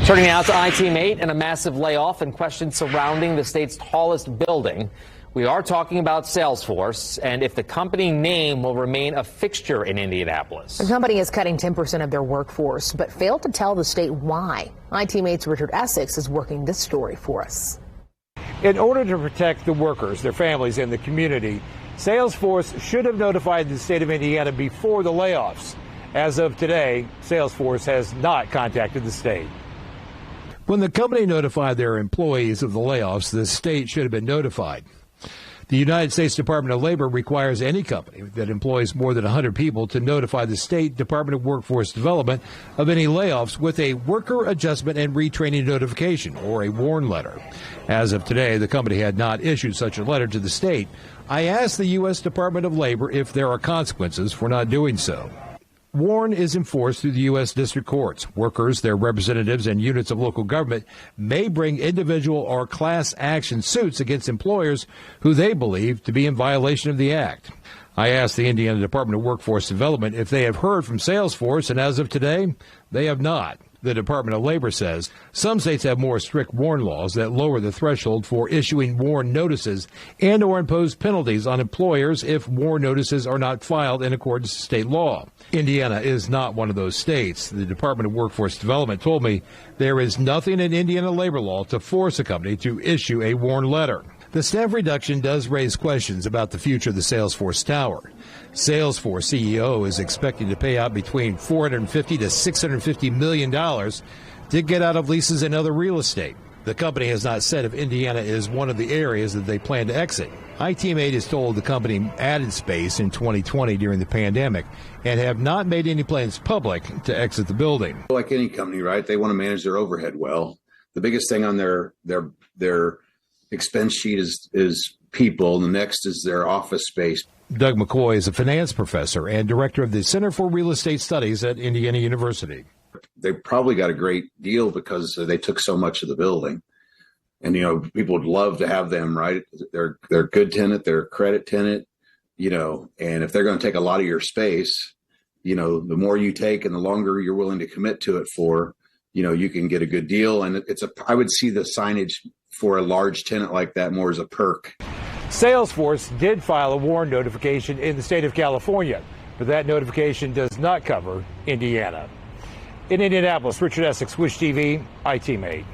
Turning now to IT-Mate and a massive layoff and questions surrounding the state's tallest building. We are talking about Salesforce and if the company name will remain a fixture in Indianapolis. The company is cutting 10% of their workforce, but failed to tell the state why. IT-Mate's Richard Essex is working this story for us. In order to protect the workers, their families, and the community, Salesforce should have notified the state of Indiana before the layoffs. As of today, Salesforce has not contacted the state. When the company notified their employees of the layoffs, the state should have been notified. The United States Department of Labor requires any company that employs more than 100 people to notify the State Department of Workforce Development of any layoffs with a worker adjustment and retraining notification, or a WARN letter. As of today, the company had not issued such a letter to the state. I asked the U.S. Department of Labor if there are consequences for not doing so. WARN is enforced through the U.S. district courts. Workers, their representatives, and units of local government may bring individual or class action suits against employers who they believe to be in violation of the act. I asked the Indiana Department of Workforce Development if they have heard from Salesforce, and as of today, they have not. The Department of Labor says some states have more strict WARN laws that lower the threshold for issuing WARN notices and or impose penalties on employers if WARN notices are not filed in accordance with state law. Indiana is not one of those states. The Department of Workforce Development told me there is nothing in Indiana labor law to force a company to issue a WARN letter. The staff reduction does raise questions about the future of the Salesforce Tower. Salesforce CEO is expecting to pay out between $450 to $650 million to get out of leases and other real estate. The company has not said if Indiana is one of the areas that they plan to exit. IT-Mate is told the company added space in 2020 during the pandemic and have not made any plans public to exit the building. Like any company, right? They want to manage their overhead well. The biggest thing on their expense sheet is people. The next is their office space. Doug McCoy is a finance professor and director of the Center for Real Estate Studies at Indiana University. They probably got a great deal because they took so much of the building. And, you know, people would love to have them, right? They're a good tenant, they're a credit tenant, you know, and if they're going to take a lot of your space, you know, the more you take and the longer you're willing to commit to it for, you know, you can get a good deal. And I would see the signage for a large tenant like that more as a perk. Salesforce did file a WARN notification in the state of California, but that notification does not cover Indiana. In Indianapolis, Richard Essex, Wish TV, IT-Mate.